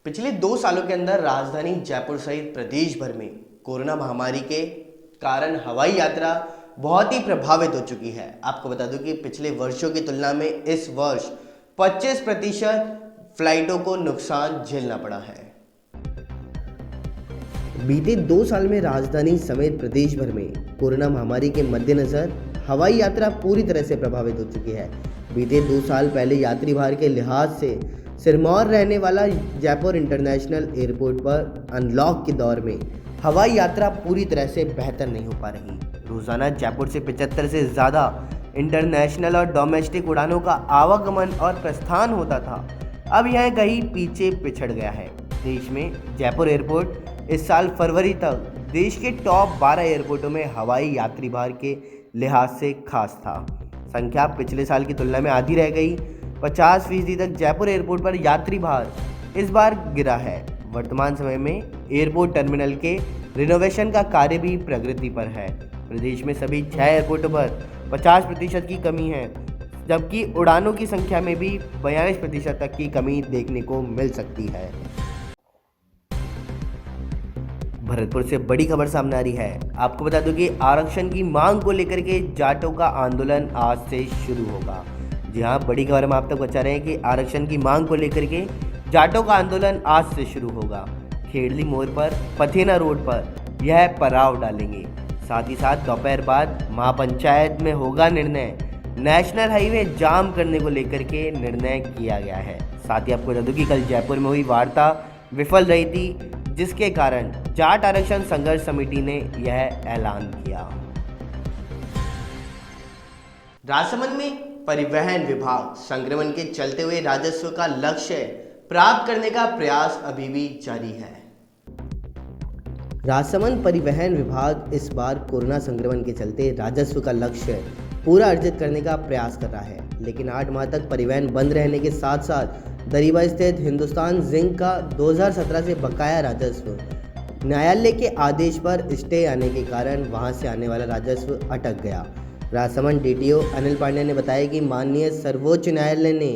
पिछले 2 सालों के अंदर राजधानी जयपुर सहित प्रदेश भर में कोरोना महामारी के कारण हवाई यात्रा बहुत ही प्रभावित हो चुकी है। आपको बता दूं कि पिछले वर्षों की तुलना में इस वर्ष 25% फ्लाइटों को नुकसान झेलना पड़ा है। बीते 2 साल में राजधानी समेत प्रदेश भर में कोरोना महामारी के मद्देनजर हवाई यात्रा पूरी तरह से प्रभावित हो चुकी है। बीते 2 साल पहले यात्री भार के लिहाज से सिरमौर रहने वाला जयपुर इंटरनेशनल एयरपोर्ट पर अनलॉक के दौर में हवाई यात्रा पूरी तरह से बेहतर नहीं हो पा रही। रोजाना जयपुर से 75 से ज़्यादा इंटरनेशनल और डोमेस्टिक उड़ानों का आवागमन और प्रस्थान होता था। अब यह कहीं पीछे पिछड़ गया है। देश में जयपुर एयरपोर्ट इस साल फरवरी तक देश के टॉप 12 एयरपोर्टों में हवाई यात्री भार के लिहाज से खास था। संख्या पिछले साल की तुलना में आधी रह गई। 50% तक जयपुर एयरपोर्ट पर यात्री भार इस बार गिरा है। वर्तमान समय में एयरपोर्ट टर्मिनल के रिनोवेशन का कार्य भी प्रगति पर है। प्रदेश में सभी 6 एयरपोर्टों पर 50% की कमी है, जबकि उड़ानों की संख्या में भी 42% तक की कमी देखने को मिल सकती है। भरतपुर से बड़ी खबर सामने आ रही है। आपको बता दूं कि आरक्षण की मांग को लेकर के जाटों का आंदोलन आज से शुरू होगा। जी हाँ, बड़ी खबर हम आप तक बता रहे हैं कि आरक्षण की मांग को लेकर के जाटों का आंदोलन आज से शुरू होगा। खेड़ली मोड़ पर पथेना रोड पर यह पड़ाव डालेंगे। साथ ही साथ दोपहर बाद महापंचायत में होगा निर्णय। नेशनल हाईवे जाम करने को लेकर के निर्णय किया गया है। साथ ही आपको बता दूं कि कल जयपुर में हुई वार्ता विफल रही थी, जिसके कारण जाट आरक्षण संघर्ष समिति ने यह ऐलान किया। राजसमंद में परिवहन विभाग संक्रमण के चलते हुए राजस्व का लक्ष्य प्राप्त करने का प्रयास अभी भी जारी है। राजसमंद परिवहन विभाग इस बार कोरोना संक्रमण के चलते राजस्व का लक्ष्य पूरा अर्जित करने का प्रयास कर रहा है, लेकिन 8 माह तक परिवहन बंद रहने के साथ साथ दरीबा स्थित हिंदुस्तान जिंक का 2017 से बकाया राजस्व न्यायालय के आदेश पर स्टे आने के कारण वहां से आने वाला राजस्व अटक गया। राजसमंद डीटीओ अनिल पांडे ने बताया कि माननीय सर्वोच्च न्यायालय ने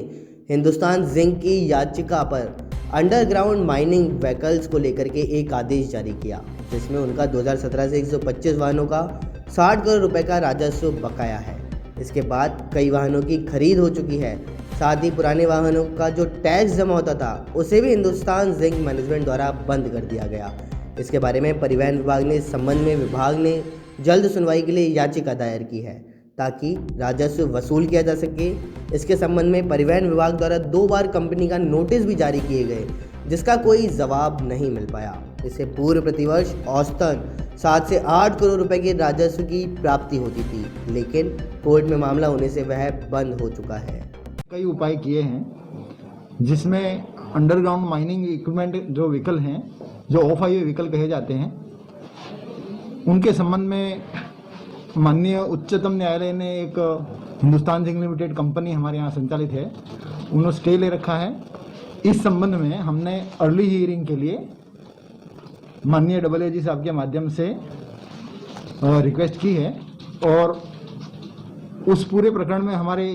हिंदुस्तान जिंक की याचिका पर अंडरग्राउंड माइनिंग व्हीकल्स को लेकर के एक आदेश जारी किया, जिसमें उनका 2017 से 125 वाहनों का 60 करोड़ रुपए का राजस्व बकाया है। इसके बाद कई वाहनों की खरीद हो चुकी है। साथ ही पुराने वाहनों का जो टैक्स जमा होता था उसे भी हिंदुस्तान जिंक मैनेजमेंट द्वारा बंद कर दिया गया। इसके बारे में परिवहन विभाग ने इस संबंध में विभाग ने जल्द सुनवाई के लिए याचिका दायर की है, ताकि राजस्व वसूल किया जा सके। इसके संबंध में परिवहन विभाग द्वारा 2 बार कंपनी का नोटिस भी जारी किए गए, जिसका कोई जवाब नहीं मिल पाया। इससे पूर्व प्रतिवर्ष औसतन 7 से 8 करोड़ रुपए के राजस्व की प्राप्ति होती थी, लेकिन कोर्ट में मामला होने से वह बंद हो चुका है। कई उपाय किए हैं, जिसमें अंडरग्राउंड माइनिंग इक्विपमेंट जो व्हीकल हैं, जो ऑफ हाईवे व्हीकल कहे जाते हैं, उनके संबंध में माननीय उच्चतम न्यायालय ने एक हिंदुस्तान जिंक लिमिटेड कंपनी हमारे यहाँ संचालित है, उन्होंने स्टे ले रखा है। इस संबंध में हमने अर्ली हियरिंग के लिए माननीय AAG साहब के माध्यम से रिक्वेस्ट की है, और उस पूरे प्रकरण में हमारे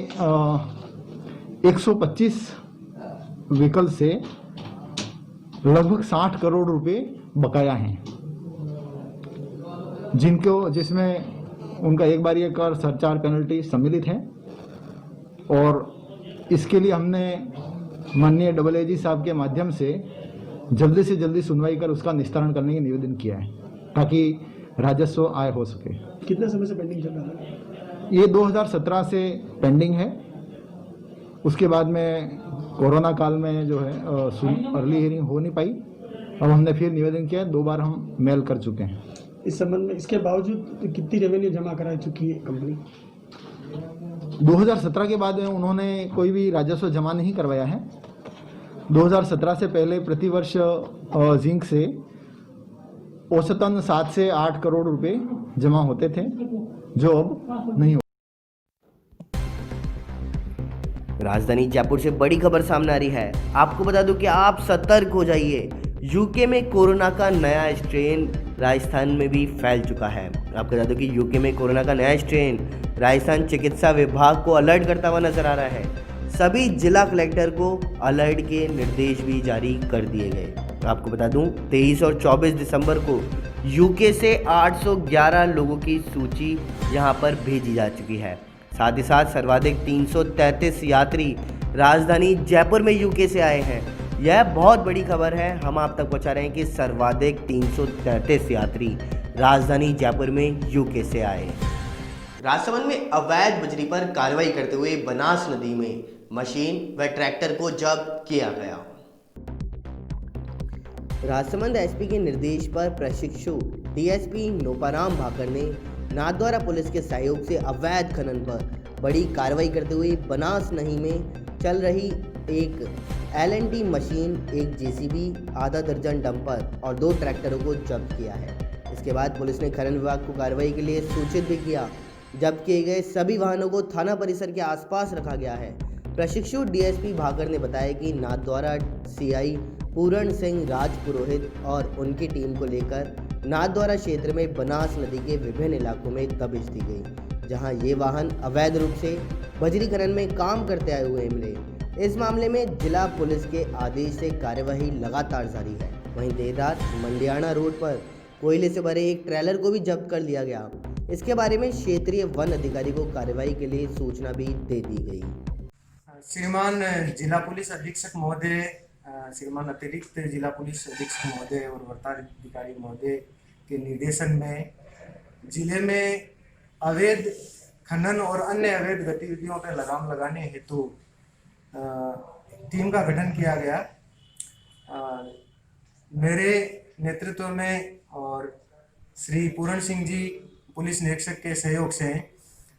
125 व्हीकल से लगभग 60 करोड़ रुपए बकाया हैं, जिसमें उनका एक बार कर सरचार्ज पेनल्टी सम्मिलित है। और इसके लिए हमने माननीय AAG साहब के माध्यम से जल्दी सुनवाई कर उसका निस्तारण करने की निवेदन किया है, ताकि राजस्व आय हो सके। कितने समय से पेंडिंग चल रहा है? ये 2017 से पेंडिंग है। उसके बाद में कोरोना काल में जो है अर्ली हियरिंग हो नहीं पाई। अब हमने फिर निवेदन किया है, 2 बार हम मेल कर चुके हैं इस संबंध में। इसके बावजूद कितनी रेवेन्यू जमा करा चुकी है कंपनी? 2017 के बाद उन्होंने कोई भी राजस्व जमा नहीं करवाया है। 2017 से पहले प्रतिवर्ष जिंक से औसतन 7 से 8 करोड़ रुपए जमा होते थे, जो अब नहीं हो। राजधानी जयपुर से बड़ी खबर सामने आ रही है। आपको बता दूं कि आप सतर्क हो जाइए। यूके में कोरोना का नया स्ट्रेन राजस्थान में भी फैल चुका है। आपको बता दूं कि यूके में कोरोना का नया स्ट्रेन राजस्थान चिकित्सा विभाग को अलर्ट करता हुआ नजर आ रहा है। सभी जिला कलेक्टर को अलर्ट के निर्देश भी जारी कर दिए गए। आपको बता दूं 23 और 24 दिसंबर को यूके से 811 लोगों की सूची यहां पर भेजी जा चुकी है। साथ ही साथ सर्वाधिक 333 यात्री राजधानी जयपुर में यूके से आए हैं। यह बहुत बड़ी खबर है, हम आप तक पहुंचा रहे हैं कि सर्वाधिक 333 यात्री राजधानी जयपुर में यूके से आए। राजसमंद में अवैध बजरी पर कार्रवाई करते हुए बनास नदी में मशीन व ट्रैक्टर को जब्त किया गया। राजसमंद एसपी के निर्देश पर प्रशिक्षु डीएसपी नोपाराम भाकर ने नाथद्वारा पुलिस के सहयोग से अवैध खनन पर बड़ी कार्रवाई करते हुए बनास नदी में चल रही एक LNT मशीन, एक जेसीबी, आधा दर्जन डंपर और 2 ट्रैक्टरों को जब्त किया है। इसके बाद पुलिस ने खनन विभाग को कार्रवाई के लिए सूचित भी किया। जब्त किए गए सभी वाहनों को थाना परिसर के आसपास रखा गया है। प्रशिक्षु डीएसपी भाकर ने बताया कि नाथद्वारा सीआई पूरण सिंह राजपुरोहित और उनकी टीम को लेकर नाथद्वारा क्षेत्र में बनास नदी के विभिन्न इलाकों में दबिश दी गई, जहां ये वाहन अवैध रूप से बजरी खनन में काम करते आए हुए मिले। इस मामले में जिला पुलिस के आदेश से कार्यवाही लगातार जारी है। वहीं देर रात मंडियाना रोड पर कोयले से भरे एक ट्रेलर को भी जब्त कर लिया गया। इसके बारे में क्षेत्रीय वन अधिकारी को कार्रवाई के लिए सूचना भी दे दी गई। श्रीमान जिला पुलिस अधीक्षक महोदय, श्रीमान अतिरिक्त जिला पुलिस अधीक्षक महोदय और वर्ता अधिकारी महोदय के निर्देशन में जिले में अवैध खनन और अन्य अवैध गतिविधियों पर लगाम लगाने हेतु टीम का गठन किया गया। मेरे नेतृत्व में और श्री पूरण सिंह जी पुलिस निरीक्षक के सहयोग से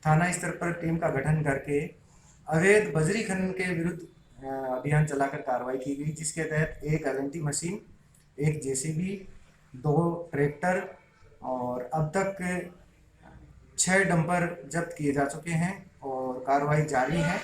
थाना स्तर पर टीम का गठन करके अवैध बजरी खनन के विरुद्ध अभियान चलाकर कार्रवाई की गई, जिसके तहत एक LNT मशीन, एक जेसीबी, 2 ट्रैक्टर और अब तक 6 डंपर जब्त किए जा चुके हैं और कार्रवाई जारी है।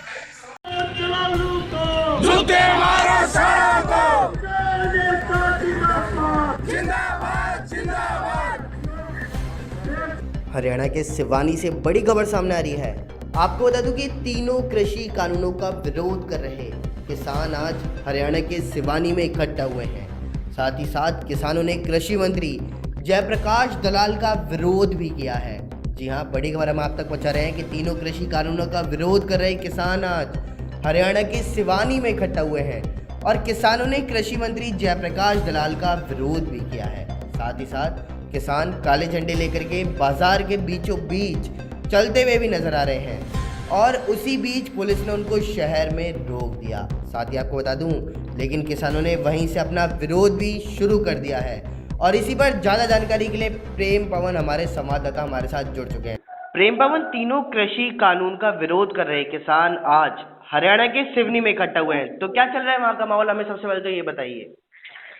हरियाणा के सिवानी से बड़ी खबर सामने आ रही है। आपको बता दूं कि तीनों कृषि कानूनों का विरोध कर रहे किसान आज हरियाणा के सिवानी में इकट्ठा हुए हैं। साथ ही साथ किसानों ने कृषि मंत्री जयप्रकाश दलाल का विरोध भी किया है। जी हां, बड़ी खबर हम आप तक पहुंचा रहे हैं कि तीनों कृषि कानूनों का विरोध कर रहे किसान आज हरियाणा के सिवानी में इकट्ठा हुए हैं और किसानों ने कृषि मंत्री जयप्रकाश दलाल का विरोध भी किया है। साथ ही साथ किसान काले झंडे लेकर के बाजार के बीचों बीच चलते हुए भी नजर आ रहे हैं और उसी बीच पुलिस ने उनको शहर में रोक दिया। साथ ही आपको बता दूं, लेकिन किसानों ने वहीं से अपना विरोध भी शुरू कर दिया है। और इसी पर ज़्यादा जानकारी के लिए प्रेम पवन हमारे संवाददाता हमारे साथ जुड़ चुके हैं। प्रेम पवन, तीनों कृषि कानून का विरोध कर रहे किसान आज हरियाणा के सिवनी में इकट्ठा हुए हैं, तो क्या चल रहा है वहाँ का माहौल, हमें सबसे पहले तो ये बताइए।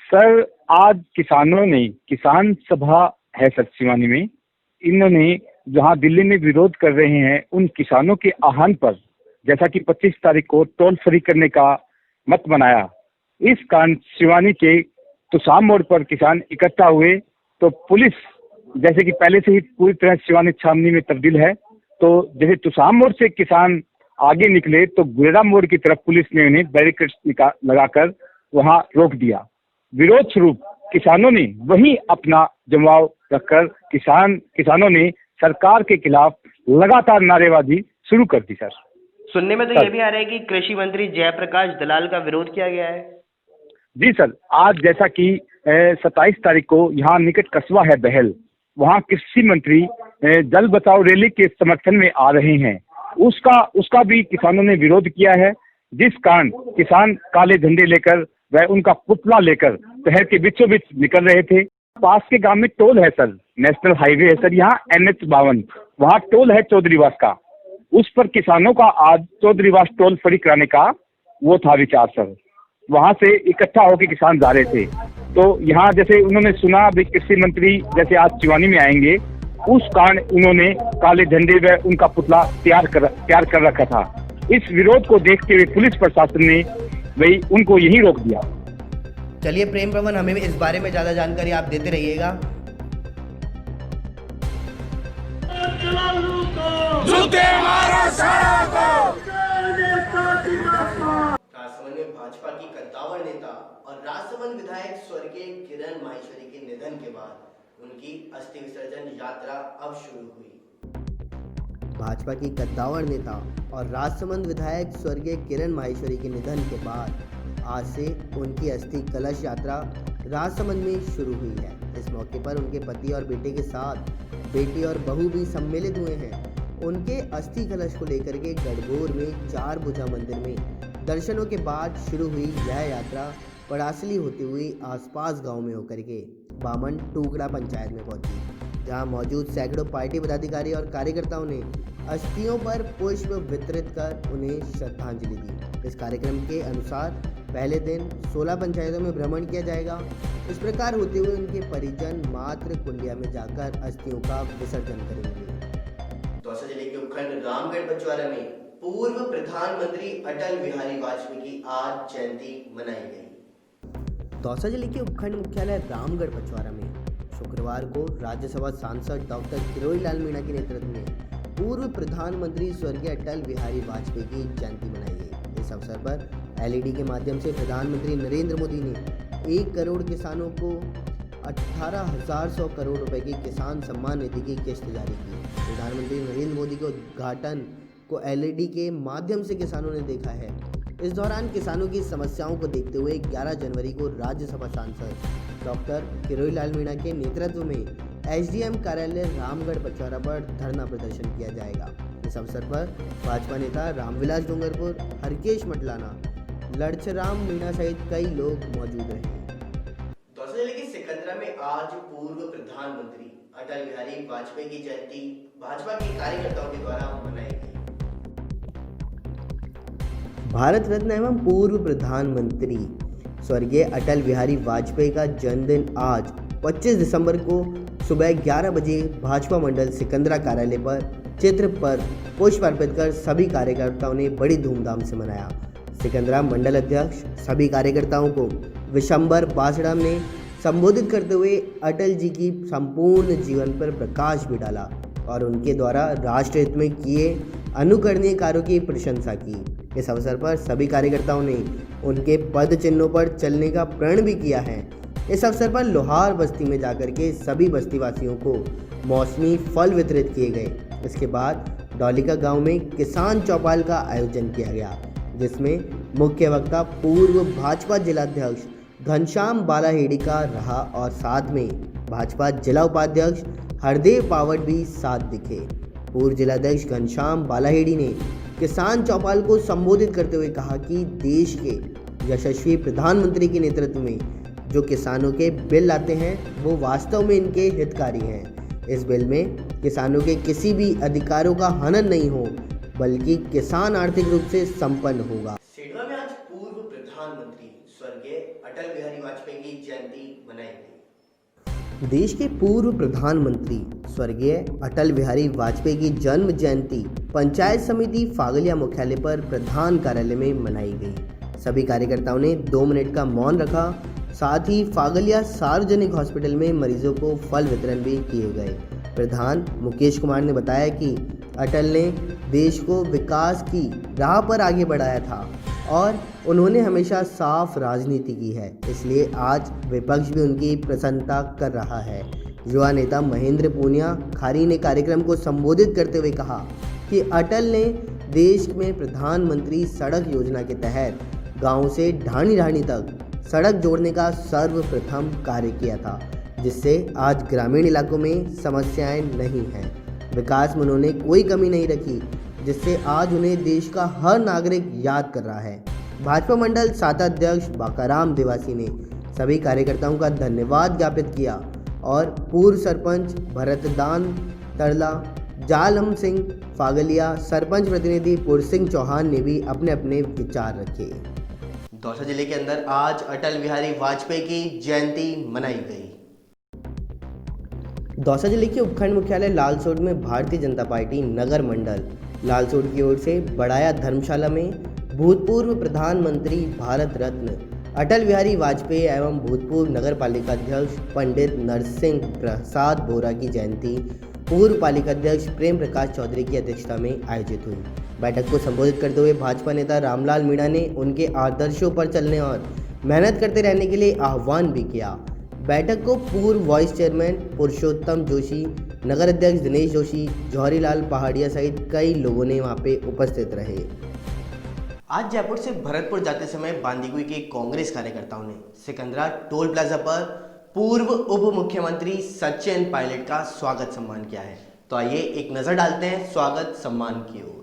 सर, आज किसानों ने किसान सभा है सर सिवानी में, इन्होंने जहां दिल्ली में विरोध कर रहे हैं उन किसानों के आह्वान पर, जैसा कि 25 तारीख को टोल फ्री करने का मत बनाया, इस कारण सिवानी के तुसाम मोड़ पर किसान इकट्ठा हुए। तो पुलिस जैसे कि पहले से ही पूरी तरह सिवानी छावनी में तब्दील है, तो जैसे तुसाम मोड़ से किसान आगे निकले तो गुरेरा मोड़ की तरफ पुलिस ने उन्हें बैरिकेड लगाकर वहां रोक दिया। विरोध स्वरूप किसानों ने वहीं अपना जमाव रखकर किसानों ने सरकार के खिलाफ लगातार नारेबाजी शुरू कर दी। सर, सुनने में तो ये भी आ रहा है कि कृषि मंत्री जयप्रकाश दलाल का विरोध किया गया है। जी सर, आज जैसा कि 27 तारीख को यहाँ निकट कस्बा है बहल, वहाँ कृषि मंत्री जल बचाओ रैली के समर्थन में आ रहे हैं, उसका भी किसानों ने विरोध किया है, जिस कारण किसान काले झंडे लेकर वह उनका पुतला लेकर शहर के बीचों बीच निकल रहे थे। पास के गांव में टोल है सर, नेशनल हाईवे है सर, यहाँ NH52, वहाँ टोल है चौधरीवास का, उस पर किसानों का आज चौधरीवास टोल फ्री कराने का वो था विचार सर। वहाँ से इकट्ठा होकर किसान जा रहे थे, तो यहाँ जैसे उन्होंने सुना भी कृषि मंत्री जैसे आज सिवानी में आएंगे, उस कारण उन्होंने काले झंडे व उनका पुतला तैयार कर रखा था। इस विरोध को देखते हुए पुलिस प्रशासन ने वही उनको यहीं रोक दिया। चलिए प्रेम पवन, हमें इस बारे में ज्यादा जानकारी आप देते रहिएगा। झूठे मारो सारा को राजसमंद में भाजपा की कद्दावर नेता और राजसमंद विधायक स्वर्गीय किरण माहेश्वरी के निधन के बाद उनकी अस्थि विसर्जन यात्रा अब शुरू हुई। भाजपा की कद्दावर नेता और राजसमंद विधायक स्वर्गीय किरण माहेश्वरी के निधन के बाद आज से उनकी अस्थि कलश यात्रा राजसमंद में शुरू हुई है। इस मौके पर उनके पति और बेटे के साथ बेटी और बहू भी सम्मिलित हुए हैं। उनके अस्थि कलश को लेकर के गढ़बोर में 4 भुजा मंदिर में दर्शनों के बाद शुरू हुई यह यात्रा पड़ासली होती हुई आसपास गांव में होकर के बामन टुकड़ा पंचायत में पहुंची, जहां मौजूद सैकड़ों पार्टी पदाधिकारी और कार्यकर्ताओं ने अस्थियों पर पुष्प वितरित कर उन्हें श्रद्धांजलि दी। इस कार्यक्रम के अनुसार पहले दिन 16 पंचायतों में भ्रमण किया जाएगा। इस प्रकार होते हुए उनके परिजन मातृ कुंडिया में जाकर अस्थियों का विसर्जन करेंगे। दौसा जिले के उपखंड रामगढ़ बचवारा में पूर्व प्रधानमंत्री अटल बिहारी वाजपेयी की आज जयंती मनाई गई। दौसा जिले के उपखंड मुख्यालय रामगढ़ बचवारा में शुक्रवार को राज्यसभा सांसद डॉक्टर किरोड़ी लाल मीणा के नेतृत्व में पूर्व प्रधानमंत्री स्वर्गीय अटल बिहारी वाजपेयी की जयंती मनाई गई। इस अवसर पर LED के माध्यम से प्रधानमंत्री नरेंद्र मोदी ने 1 करोड़ किसानों को 18,100 करोड़ रुपए की किसान सम्मान निधि की किस्त जारी की। प्रधानमंत्री नरेंद्र मोदी के उद्घाटन को LED के माध्यम से किसानों ने देखा है। इस दौरान किसानों की समस्याओं को देखते हुए 11 जनवरी को राज्यसभा सांसद डॉक्टर किरोड़ी लाल मीणा के नेतृत्व में SDM कार्यालय रामगढ़ बचवारा पर धरना प्रदर्शन किया जाएगा। इस अवसर पर भाजपा नेता रामविलास डूंगरपुर, हरकेश मटलाना, लड़छराम मीणा सहित कई लोग मौजूद रहे। दौसा जिले के सिकंदरा में आज पूर्व प्रधानमंत्री अटल बिहारी वाजपेयी की जयंती भाजपा के कार्यकर्ताओं के द्वारा मनाई गई। भारत रत्न एवं पूर्व प्रधानमंत्री स्वर्गीय अटल बिहारी वाजपेयी का जन्मदिन आज 25 दिसंबर को सुबह 11 बजे भाजपा मंडल सिकंदरा कार्यालय पर चित्र पर पुष्प अर्पित कर सभी कार्यकर्ताओं ने बड़ी धूमधाम से मनाया। सिकंदरा मंडल अध्यक्ष सभी कार्यकर्ताओं को विशंबर बासड़ा ने संबोधित करते हुए अटल जी की संपूर्ण जीवन पर प्रकाश भी डाला और उनके द्वारा राष्ट्र हित में किए अनुकरणीय कार्यों की प्रशंसा की। इस अवसर पर सभी कार्यकर्ताओं ने उनके पद चिन्हों पर चलने का प्रण भी किया है। इस अवसर पर लोहार बस्ती में जाकर के सभी बस्तीवासियों को मौसमी फल वितरित किए गए। इसके बाद डौलिका गांव में किसान चौपाल का आयोजन किया गया, जिसमें मुख्य वक्ता पूर्व भाजपा जिलाध्यक्ष घनश्याम बालाहेड़ी का रहा और साथ में भाजपा जिला उपाध्यक्ष हरदेव पावट भी साथ दिखे। पूर्व जिलाध्यक्ष घनश्याम बालाहेड़ी ने किसान चौपाल को संबोधित करते हुए कहा कि देश के यशस्वी प्रधानमंत्री के नेतृत्व में जो किसानों के बिल लाते हैं वो वास्तव में इनके हितकारी हैं। इस बिल में किसानों के किसी भी अधिकारों का हनन नहीं हो, बल्कि किसान आर्थिक रूप से संपन्न होगा। सेडवा में आज पूर्व प्रधानमंत्री स्वर्गीय अटल बिहारी वाजपेयी की जयंती मनाई गई। देश के पूर्व प्रधानमंत्री स्वर्गीय अटल बिहारी वाजपेयी की जन्म जयंती पंचायत समिति फागलिया मुख्यालय पर प्रधान कार्यालय में मनाई गई। सभी कार्यकर्ताओं ने 2 मिनट का मौन रखा। साथ ही फागलिया सार्वजनिक हॉस्पिटल में मरीजों को फल वितरण भी किए गए। प्रधान मुकेश कुमार ने बताया कि अटल ने देश को विकास की राह पर आगे बढ़ाया था और उन्होंने हमेशा साफ राजनीति की है, इसलिए आज विपक्ष भी उनकी प्रशंसा कर रहा है। युवा नेता महेंद्र पूनिया खारी ने कार्यक्रम को संबोधित करते हुए कहा कि अटल ने देश में प्रधानमंत्री सड़क योजना के तहत गांव से ढाणी तक सड़क जोड़ने का सर्वप्रथम कार्य किया था, जिससे आज ग्रामीण इलाकों में समस्याएं नहीं हैं। विकास में उन्होंने कोई कमी नहीं रखी, जिससे आज उन्हें देश का हर नागरिक याद कर रहा है। भाजपा मंडल साताध्यक्ष बाकाराम देवासी ने सभी कार्यकर्ताओं का धन्यवाद ज्ञापित किया और पूर्व सरपंच भरतदान तरला, जालम सिंह फागलिया, सरपंच प्रतिनिधि पुरसिंह चौहान ने भी अपने अपने विचार रखे। दौसा जिले के अंदर आज अटल बिहारी वाजपेयी की जयंती मनाई गई। दौसा जिले के उपखंड मुख्यालय लालसोट में भारतीय जनता पार्टी नगर मंडल लालसोट की ओर से बड़ाया धर्मशाला में भूतपूर्व प्रधानमंत्री भारत रत्न अटल बिहारी वाजपेयी एवं भूतपूर्व नगर पालिका अध्यक्ष पंडित नरसिंह प्रसाद बोरा की जयंती पूर्व पालिका अध्यक्ष प्रेम प्रकाश चौधरी की अध्यक्षता में आयोजित हुई। बैठक को संबोधित करते हुए भाजपा नेता रामलाल मीणा ने उनके आदर्शों पर चलने और मेहनत करते रहने के लिए आह्वान भी किया। बैठक को पूर्व वाइस चेयरमैन पुरुषोत्तम जोशी, नगर अध्यक्ष दिनेश जोशी, जौहरीलाल पहाड़िया सहित कई लोगों ने वहां पे उपस्थित रहे। आज जयपुर से भरतपुर जाते समय बांदीकुई के कांग्रेस कार्यकर्ताओं ने सिकंदरा टोल प्लाजा पर पूर्व उप मुख्यमंत्री सचिन पायलट का स्वागत सम्मान किया है। तो आइए एक नजर डालते हैं स्वागत सम्मान की ओर।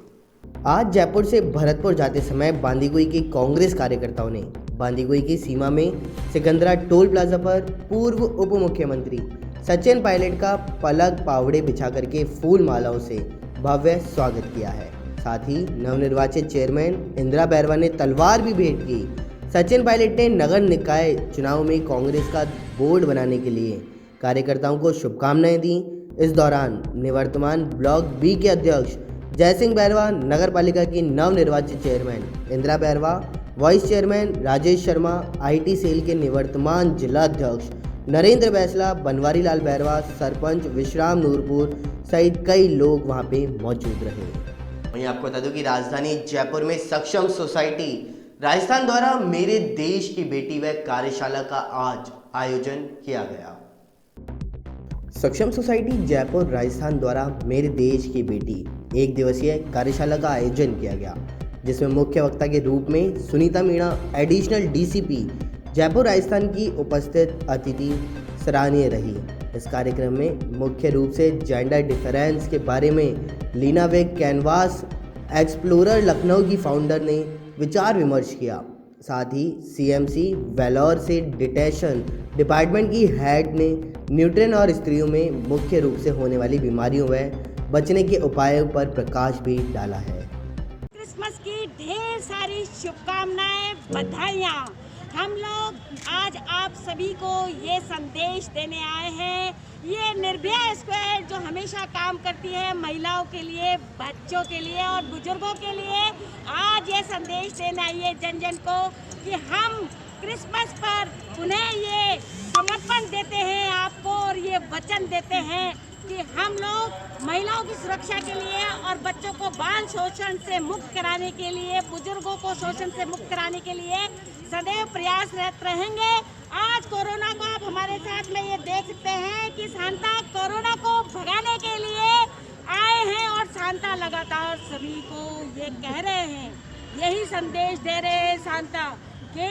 आज जयपुर से भरतपुर जाते समय बांदीकुई के कांग्रेस कार्यकर्ताओं ने बांदीकुई की सीमा में सिकंदरा टोल प्लाजा पर पूर्व उप मुख्यमंत्री सचिन पायलट का पलक पावड़े बिछा करके फूल मालाओं से भव्य स्वागत किया है। साथ ही नवनिर्वाचित चेयरमैन इंदिरा बैरवा ने तलवार भी भेंट की। सचिन पायलट ने नगर निकाय चुनाव में कांग्रेस का बोर्ड बनाने के लिए कार्यकर्ताओं को शुभकामनाएं दी। इस दौरान निवर्तमान ब्लॉक बी के अध्यक्ष जयसिंह बैरवा, नगर पालिका की नवनिर्वाचित chairman Indira Bairwa, vice chairman Rajesh Sharma, IT cell के निवर्तमान जिला अध्यक्ष नरेंद्र बैसला, बनवारी लाल बैरवा, सरपंच विश्राम नूरपुर सहित कई लोग वहां पे मौजूद रहे। वहीं आपको बता दूं कि राजधानी जयपुर में सक्षम सोसाइटी राजस्थान द्वारा मेरे देश की बेटी व कार्यशाला का आज आयोजन किया गया। सक्षम सोसाइटी जयपुर राजस्थान द्वारा मेरे देश की बेटी एक दिवसीय कार्यशाला का आयोजन किया गया, जिसमें मुख्य वक्ता के रूप में सुनीता मीणा, एडिशनल DCP जयपुर राजस्थान की उपस्थित अतिथि सराहनीय रही। इस कार्यक्रम में मुख्य रूप से जेंडर डिफरेंस के बारे में लीना वे कैनवास एक्सप्लोरर लखनऊ की फाउंडर ने विचार विमर्श किया। साथ ही CMC वेलोर से डिटेशन डिपार्टमेंट की हेड ने न्यूट्रिशन और स्त्रियों में मुख्य रूप से होने वाली बीमारियों व बचने के उपायों पर प्रकाश भी डाला है। क्रिसमस की ढेर सारी शुभकामनाएं, बधाइयाँ। हम लोग आज आप सभी को ये संदेश देने आए हैं। ये निर्भया स्क्वायर जो हमेशा काम करती है महिलाओं के लिए, बच्चों के लिए और बुजुर्गों के लिए, आज ये संदेश देने आई है जन जन को कि हम क्रिसमस पर उन्हें ये समर्पण देते हैं आपको और ये वचन देते हैं कि हम लोग महिलाओं की सुरक्षा के लिए और बच्चों को बाल शोषण से मुक्त कराने के लिए, बुजुर्गों को शोषण से मुक्त कराने के लिए सदैव प्रयासरत रहेंगे। आज कोरोना को आप हमारे साथ में ये देख सकते हैं कि सांता कोरोना को भगाने के लिए आए हैं और सांता लगातार सभी को ये कह रहे हैं, यही संदेश दे रहे हैं सांता कि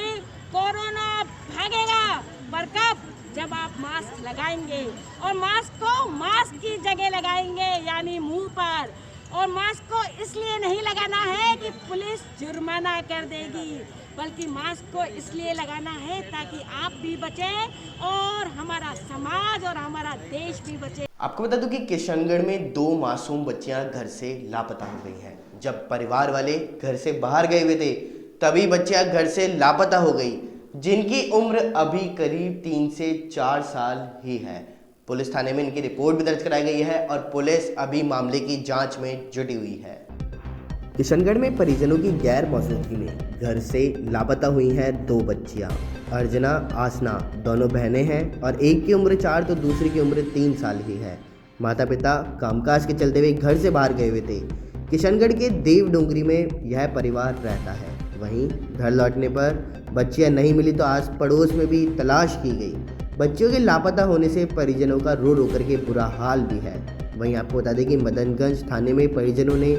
कोरोना भागेगा, पर कब? जब आप मास्क लगाएंगे और मास्क को मास्क की जगह लगाएंगे यानी मुंह पर। और मास्क को इसलिए नहीं लगाना है कि पुलिस जुर्माना कर देगी, बल्कि मास्क को इसलिए लगाना है ताकि आप भी बचें और हमारा समाज और हमारा देश भी बचे। आपको बता दूं कि किशनगढ़ में 2 मासूम बच्चियां घर से लापता हो गई हैं। जब परिवार वाले घर से बाहर गए हुए थे तभी बच्चियां घर से लापता हो गई, जिनकी उम्र अभी करीब 3 से 4 साल ही है। पुलिस थाने में इनकी रिपोर्ट भी दर्ज कराई गई है और पुलिस अभी मामले की जांच में जुटी हुई है। किशनगढ़ में परिजनों की गैर मौजूदगी में घर से लापता हुई हैं 2 बच्चियां। अर्जना, आसना दोनों बहनें हैं और एक की उम्र 4 तो दूसरी की उम्र 3 साल ही है। माता पिता कामकाज के चलते हुए घर से बाहर गए हुए थे। किशनगढ़ के देवडोंगरी में यह परिवार रहता है। वहीं घर लौटने पर बच्चियां नहीं मिली तो आस पड़ोस में भी तलाश की गई। बच्चियों के लापता होने से परिजनों का रो रो करके बुरा हाल भी है। वहीं आपको बता दें कि मदनगंज थाने में परिजनों ने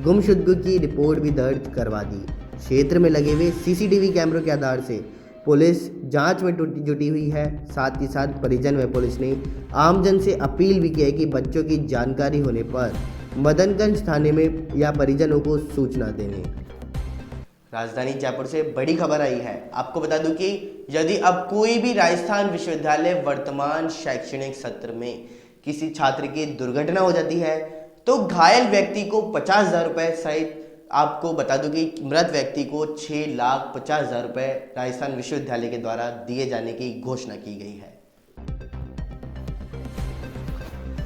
गुमशुदगी की रिपोर्ट भी दर्ज करवा दी। क्षेत्र में लगे हुए CCTV कैमरों के आधार से पुलिस जांच में जुटी हुई है। साथ ही साथ परिजन व पुलिस ने आमजन से अपील भी की है कि बच्चों की जानकारी होने पर मदनगंज थाने में या परिजनों को सूचना देने। राजधानी जयपुर से बड़ी खबर आई है। आपको बता दूं कि यदि अब कोई भी राजस्थान विश्वविद्यालय वर्तमान शैक्षणिक सत्र में किसी छात्र की दुर्घटना हो जाती है तो घायल व्यक्ति को 50,000 रुपये सहित आपको बता दूं कि मृत व्यक्ति को 6,50,000 रुपये राजस्थान विश्वविद्यालय के द्वारा दिए जाने की घोषणा की गई है।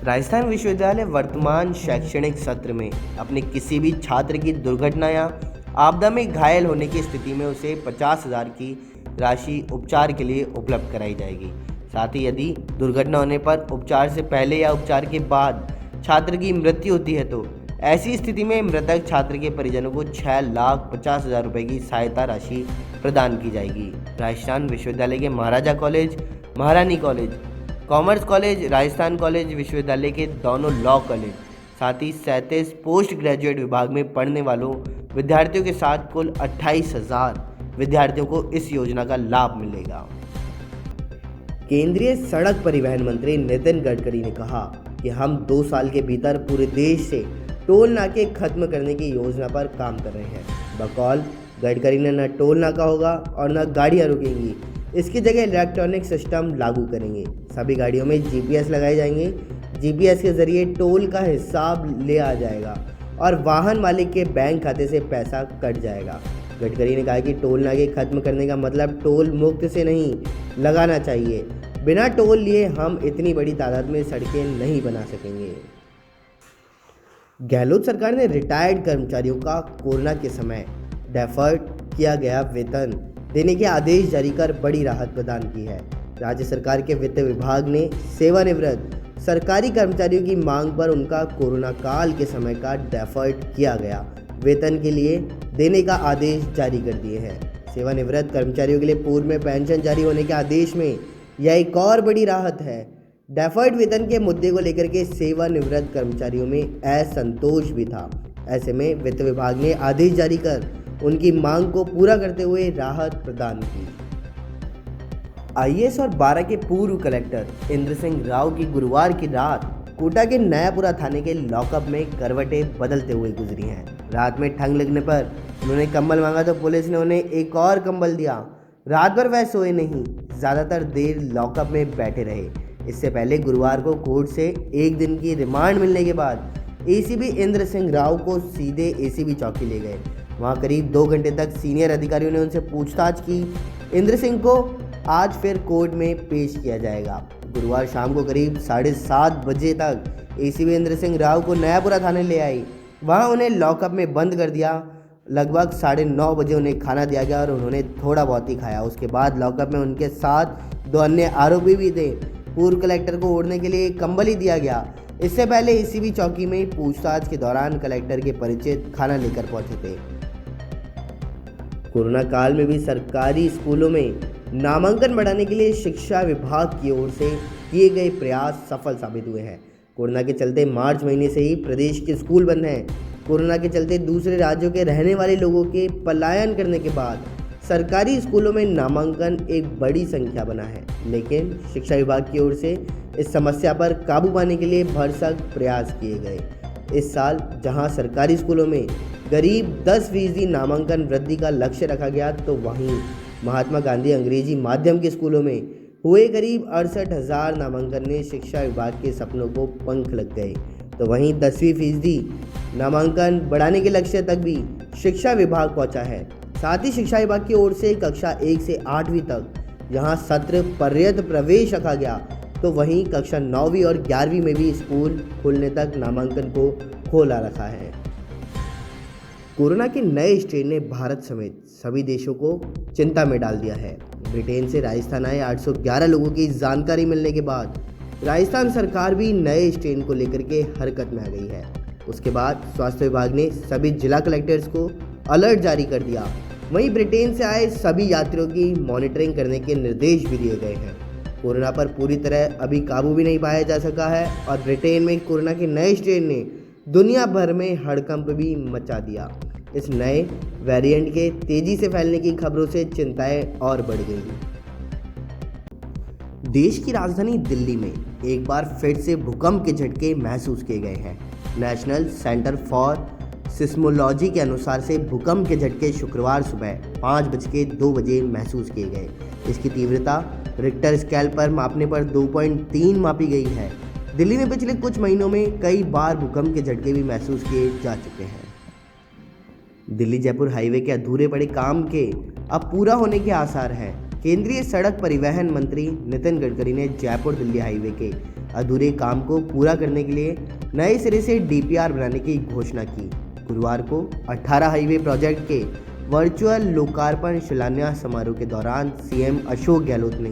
राजस्थान विश्वविद्यालय वर्तमान शैक्षणिक सत्र में अपने किसी भी छात्र की दुर्घटना या आपदा में घायल होने की स्थिति में उसे 50,000 की राशि उपचार के लिए उपलब्ध कराई जाएगी। साथ ही यदि दुर्घटना होने पर उपचार से पहले या उपचार के बाद छात्र की मृत्यु होती है तो ऐसी स्थिति में मृतक छात्र के परिजनों को 6,50,000 रुपये की सहायता राशि प्रदान की जाएगी। राजस्थान विश्वविद्यालय के महाराजा कॉलेज, महारानी college, commerce college, Rajasthan college विश्वविद्यालय के दोनों लॉ कॉलेज, साथ ही 37 पोस्ट ग्रेजुएट विभाग में पढ़ने वालों विद्यार्थियों के साथ कुल 28,000 विद्यार्थियों को इस योजना का लाभ मिलेगा। केंद्रीय सड़क परिवहन मंत्री नितिन गडकरी ने कहा कि हम 2 साल के भीतर पूरे देश से टोल नाके खत्म करने की योजना पर काम कर रहे हैं। बकौल गडकरी ने न टोल नाका होगा और न गाड़ियां रुकेंगी, इसकी जगह इलेक्ट्रॉनिक सिस्टम लागू करेंगे। सभी गाड़ियों में जीपीएस लगाए जाएंगे। जीपीएस के जरिए टोल का हिसाब ले आ जाएगा और वाहन मालिक के बैंक खाते से पैसा कट जाएगा। गडकरी ने कहा कि टोल नाके खत्म करने का मतलब टोल मुक्त से नहीं लगाना चाहिए। बिना टोल लिए हम इतनी बड़ी तादाद में सड़कें नहीं बना सकेंगे। गहलोत सरकार ने रिटायर्ड कर्मचारियों का कोरोना के समय डेफर्ड किया गया वेतन देने के आदेश जारी कर बड़ी राहत प्रदान की है। राज्य सरकार के वित्त विभाग ने सेवानिवृत्त सरकारी कर्मचारियों की मांग पर उनका कोरोना काल के समय का डेफर्ड किया गया वेतन के लिए देने का आदेश जारी कर दिए हैं। सेवानिवृत्त कर्मचारियों के लिए पूर्व में पेंशन जारी होने के आदेश में यह एक और बड़ी राहत है। डेफर्ड वेतन के मुद्दे को लेकर के सेवानिवृत्त कर्मचारियों में असंतोष भी था। ऐसे में वित्त विभाग ने आदेश जारी कर उनकी मांग को पूरा करते हुए राहत प्रदान की। आईएएस और 12 के पूर्व कलेक्टर इंद्र सिंह राव की गुरुवार की रात कोटा के नयापुरा थाने के लॉकअप में करवटें बदलते हुए गुजरी हैं। रात में ठंड लगने पर उन्होंने कंबल मांगा तो पुलिस ने उन्हें एक और कंबल दिया। रात भर वह सोए नहीं, ज़्यादातर देर लॉकअप में बैठे रहे। इससे पहले गुरुवार को कोर्ट से 1 दिन की रिमांड मिलने के बाद एसीपी इंद्र सिंह राव को सीधे एसीबी चौकी ले गए। वहां करीब 2 घंटे तक सीनियर अधिकारियों ने उनसे पूछताछ की। इंद्र सिंह को आज फिर कोर्ट में पेश किया जाएगा। गुरुवार शाम को करीब 7:30 बजे तक एसीपी इंद्र सिंह राव को नयापुरा थाने ले आई। वहां उन्हें लॉकअप में बंद कर दिया। लगभग 9:30 बजे उन्हें खाना दिया गया और उन्होंने थोड़ा बहुत ही खाया। उसके बाद लॉकअप में उनके साथ 2 अन्य आरोपी भी थे। पूर्व कलेक्टर को ओढ़ने के लिए कंबल ही दिया गया। इससे पहले एसीबी चौकी में पूछताछ के दौरान कलेक्टर के परिचित खाना लेकर पहुंचे थे। कोरोना काल में भी सरकारी स्कूलों में नामांकन बढ़ाने के लिए शिक्षा विभाग की ओर से किए गए प्रयास सफल साबित हुए हैं। कोरोना के चलते मार्च महीने से ही प्रदेश के स्कूल बंद हैं। कोरोना के चलते दूसरे राज्यों के रहने वाले लोगों के पलायन करने के बाद सरकारी स्कूलों में नामांकन एक बड़ी संख्या बना है, लेकिन शिक्षा विभाग की ओर से इस समस्या पर काबू पाने के लिए भरसक प्रयास किए गए। इस साल जहां सरकारी स्कूलों में करीब 10% नामांकन वृद्धि का लक्ष्य रखा गया, तो वहीं महात्मा गांधी अंग्रेजी माध्यम के स्कूलों में हुए करीब 68,000 नामांकन ने शिक्षा विभाग के सपनों को पंख लग गए। तो वहीं 10% नामांकन बढ़ाने के लक्ष्य तक भी शिक्षा विभाग पहुंचा है। साथ ही शिक्षा विभाग की ओर से कक्षा 1 से 8वीं तक जहां सत्र पर्यंत प्रवेश रखा गया, तो वहीं कक्षा 9वीं और 11वीं में भी स्कूल खुलने तक नामांकन को खोला रखा है। कोरोना के नए स्ट्रेन ने भारत समेत सभी देशों को चिंता में डाल दिया है। ब्रिटेन से राजस्थान आए 811 लोगों की जानकारी मिलने के बाद राजस्थान सरकार भी नए स्ट्रेन को लेकर के हरकत में आ गई है। उसके बाद स्वास्थ्य विभाग ने सभी जिला कलेक्टर्स को अलर्ट जारी कर दिया। वहीं ब्रिटेन से आए सभी यात्रियों की मॉनिटरिंग करने के निर्देश भी दिए गए हैं। कोरोना पर पूरी तरह अभी काबू भी नहीं पाया जा सका है और ब्रिटेन में कोरोना के नए स्ट्रेन ने दुनिया भर में हड़कंप भी मचा दिया। इस नए वेरिएंट के तेजी से फैलने की खबरों से चिंताएं और बढ़ गई। देश की राजधानी दिल्ली में एक बार फिर से भूकंप के झटके महसूस किए गए हैं। नेशनल सेंटर फॉर सिस्मोलॉजी के अनुसार से भूकंप के झटके शुक्रवार सुबह 5:02 बजे महसूस किए गए। इसकी तीव्रता रिक्टर स्केल पर मापने पर 2.3 मापी गई है। दिल्ली में पिछले कुछ महीनों में कई बार भूकंप के झटके भी महसूस किए जा चुके हैं। दिल्ली जयपुर हाईवे के अधूरे पड़े काम के अब पूरा होने के आसार हैं। केंद्रीय सड़क परिवहन मंत्री नितिन गडकरी ने जयपुर दिल्ली हाईवे के अधूरे काम को पूरा करने के लिए नए सिरे से डीपीआर बनाने की घोषणा की। गुरुवार को 18 हाईवे प्रोजेक्ट के वर्चुअल लोकार्पण शिलान्यास समारोह के दौरान सीएम अशोक गहलोत ने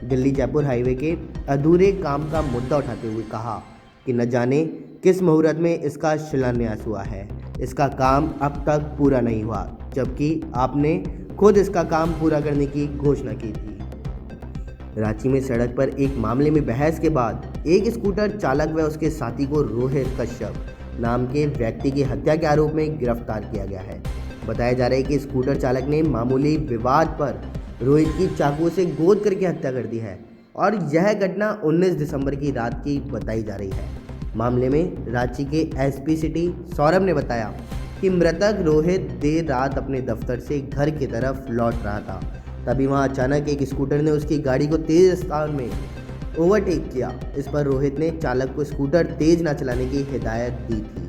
दिल्ली जयपुर हाईवे के अधूरे काम का मुद्दा उठाते हुए कहा कि न जाने किस मुहूर्त में इसका शिलान्यास हुआ है। इसका काम अब तक पूरा नहीं हुआ, जबकि आपने खुद इसका काम पूरा करने की घोषणा की थी। रांची में सड़क पर एक मामले में बहस के बाद एक स्कूटर चालक व उसके साथी को रोहित कश्यप नाम के व्यक्ति की हत्या के आरोप में गिरफ्तार किया गया है। बताया जा रहा है कि स्कूटर चालक ने मामूली विवाद पर रोहित की चाकू से गोद करके हत्या कर दी है और यह घटना 19 दिसंबर की रात की बताई जा रही है। मामले में रांची के एसपी सिटी सौरभ ने बताया कि मृतक रोहित देर रात अपने दफ्तर से घर की तरफ लौट रहा था। तभी वहां अचानक एक स्कूटर ने उसकी गाड़ी को तेज रफ्तार में ओवरटेक किया। इस पर रोहित ने चालक को स्कूटर तेज न चलाने की हिदायत दी थी।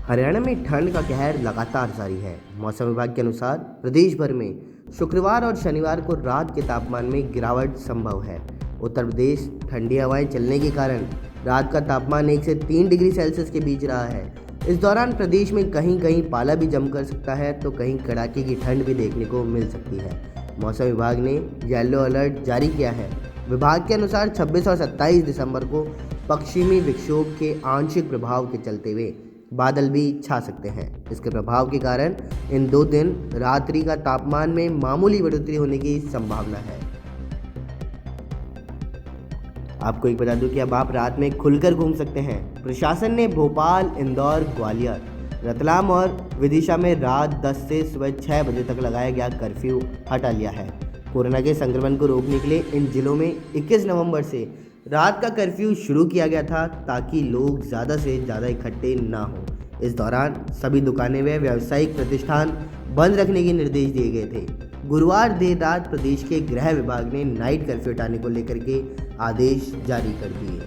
हरियाणा में ठंड का कहर लगातार जारी है। मौसम विभाग के अनुसार प्रदेश भर में शुक्रवार और शनिवार को रात के तापमान में गिरावट संभव है। उत्तर प्रदेश ठंडी हवाएं चलने के कारण रात का तापमान 1 से 3 डिग्री सेल्सियस के बीच रहा है। इस दौरान प्रदेश में कहीं कहीं पाला भी जम कर सकता है तो कहीं कड़ाके की ठंड भी देखने को मिल सकती है। मौसम विभाग ने येलो अलर्ट जारी किया है। विभाग के अनुसार 26 और 27 दिसंबर को पश्चिमी विक्षोभ के आंशिक प्रभाव के चलते हुए बादल भी छा सकते हैं। इसके प्रभाव के कारण इन 2 दिन रात्रि का तापमान में मामूली बढ़ोतरी होने की संभावना है। आपको एक बता दूं कि अब आप रात में खुलकर घूम सकते हैं। प्रशासन ने भोपाल, इंदौर, ग्वालियर, रतलाम और विदिशा में रात 10 से सुबह 6 बजे तक लगाया गया कर्फ्यू हटा लिया है। कोरोना के संक्रमण को रोकने के लिए इन जिलों में 21 नवंबर से रात का कर्फ्यू शुरू किया गया था ताकि लोग ज़्यादा से ज़्यादा इकट्ठे ना हों। इस दौरान सभी दुकानें व व्यावसायिक प्रतिष्ठान बंद रखने के निर्देश दिए गए थे। गुरुवार देर रात प्रदेश के गृह विभाग ने नाइट कर्फ्यू हटाने को लेकर के आदेश जारी कर दिए।